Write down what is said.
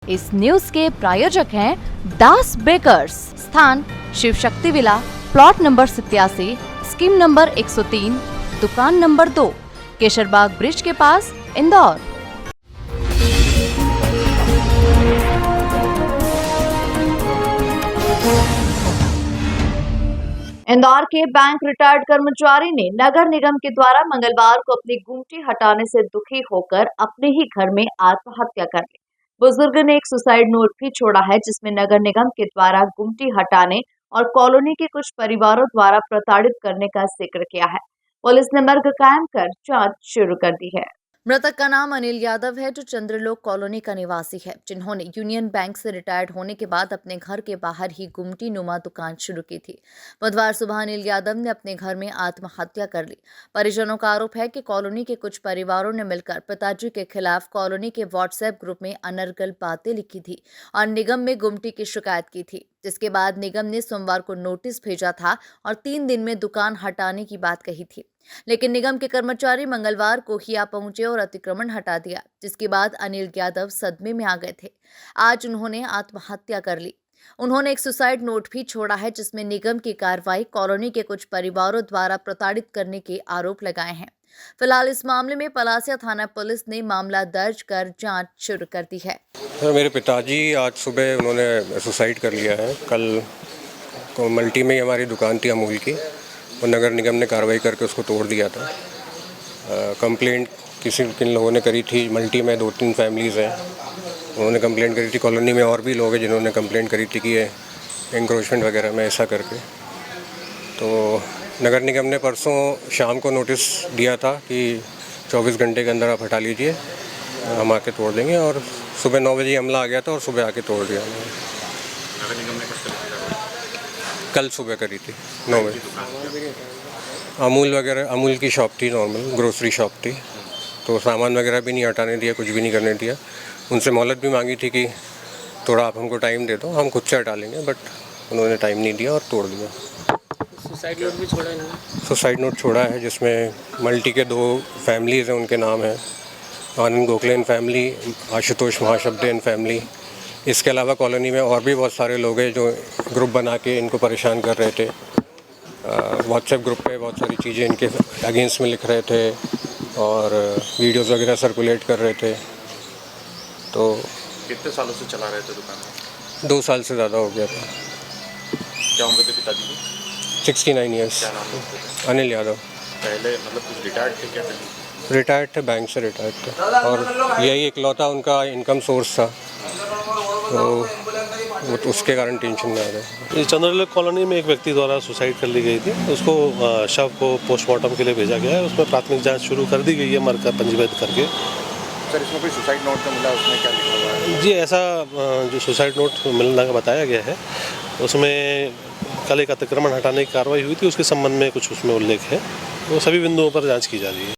इस न्यूज के प्रायोजक हैं दास बेकर्स, स्थान Shiv Shakti villa, plot number 87, scheme number 103, दुकान नंबर 2, केशरबाग ब्रिज के पास, इंदौर। इंदौर के बैंक रिटायर्ड कर्मचारी ने नगर निगम के द्वारा मंगलवार को अपनी गुमटी हटाने से दुखी होकर अपने ही घर में आत्महत्या कर ली। बुजुर्ग ने एक सुसाइड नोट भी छोड़ा है, जिसमें नगर निगम के द्वारा गुमटी हटाने और कॉलोनी के कुछ परिवारों द्वारा प्रताड़ित करने का जिक्र किया है। पुलिस ने मर्ग कायम कर जांच शुरू कर दी है। मृतक का नाम अनिल यादव है, जो चंद्रलोक कॉलोनी का निवासी है, जिन्होंने यूनियन बैंक से रिटायर्ड होने के बाद अपने घर के बाहर ही गुमटी नुमा दुकान शुरू की थी। बुधवार सुबह अनिल यादव ने अपने घर में आत्महत्या कर ली। परिजनों का आरोप है कि कॉलोनी के कुछ परिवारों ने मिलकर पिताजी के खिलाफ कॉलोनी के व्हाट्सएप ग्रुप में अनर्गल बातें लिखी थी और निगम में गुमटी की शिकायत की थी, जिसके बाद निगम ने सोमवार को नोटिस भेजा था और 3 दिन में दुकान हटाने की बात कही थी। लेकिन निगम के कर्मचारी मंगलवार को ही आ पहुंचे और अतिक्रमण हटा दिया, जिसके बाद अनिल यादव सदमे में आ गए थे। आज उन्होंने आत्महत्या कर ली। उन्होंने एक सुसाइड नोट भी छोड़ा है, जिसमें निगम की कार्रवाई कॉलोनी के कुछ परिवारों द्वारा प्रताड़ित करने के आरोप लगाए हैं। फिलहाल इस मामले में पलासिया थाना पुलिस ने मामला दर्ज कर जांच शुरू कर दी है। मेरे पिताजी आज सुबह उन्होंने सुसाइड कर लिया है। कल को मल्टी में ही हमारी दुकान थी अमूल की, और नगर निगम ने कार्रवाई करके उसको तोड़ दिया था। कंप्लेंट किन लोगों ने करी थी, मल्टी में 2-3 फैमिलीज़ हैं, उन्होंने कंप्लेंट करी थी। कॉलोनी में और भी लोग हैं जिन्होंने कंप्लेंट करी थी कि ये एंक्रोचमेंट वगैरह में ऐसा करके। तो नगर निगम ने परसों शाम को नोटिस दिया था कि 24 घंटे के अंदर आप हटा लीजिए, हम आके तोड़ देंगे, और सुबह 9 बजे अमला आ गया था और सुबह आके तोड़ दिया। नगर निगम ने कल सुबह करी थी 9 बजे। अमूल वगैरह, अमूल की शॉप थी, नॉर्मल ग्रोसरी शॉप थी, तो सामान वगैरह भी नहीं हटाने दिया, कुछ भी नहीं करने दिया। उनसे मोहलत भी मांगी थी कि थोड़ा आप हमको टाइम दे दो, हम खुद से हटा लेंगे, बट उन्होंने टाइम नहीं दिया और तोड़ दिया। सुसाइड नोट भी छोड़ा है? सुसाइड नोट छोड़ा है, जिसमें मल्टी के 2 फैमिलीज़ हैं, उनके नाम हैं Anand Gokhale and family, Ashutosh Mahashabde and family. इसके अलावा कॉलोनी में और भी बहुत सारे लोग हैं जो ग्रुप बना के इनको परेशान कर रहे थे। व्हाट्सएप ग्रुप पे बहुत सारी चीज़ें इनके अगेंस्ट में लिख रहे थे और वीडियोस वगैरह सर्कुलेट कर रहे थे। तो कितने सालों से चला रहे थे दुकान? 2 साल से ज़्यादा हो गया था। क्या उम्र थी पिताजी की? 69 ईयर्स। क्या नाम है? अनिल यादव। पहले मतलब कुछ रिटायर्ड थे क्या? रिटायर्ड थे, बैंक से रिटायर्ड थे, और यही इकलौता उनका इनकम सोर्स था, तो उसके कारण टेंशन में आ गए। चंद्रलोक कॉलोनी में एक व्यक्ति द्वारा सुसाइड कर ली गई थी, उसको शव को पोस्टमार्टम के लिए भेजा गया है। उसमें प्राथमिक जांच शुरू कर दी गई है, मर्ग का पंजीबद्ध करके। सर, इसमें कोई सुसाइड नोट तो मिला, उसमें क्या लिखा हुआ है? जी, ऐसा जो सुसाइड नोट मिलने का बताया गया है, उसमें कल एक अतिक्रमण हटाने की कार्रवाई हुई थी, उसके संबंध में कुछ उसमें उल्लेख है। वो सभी बिंदुओं पर जाँच की जा रही है।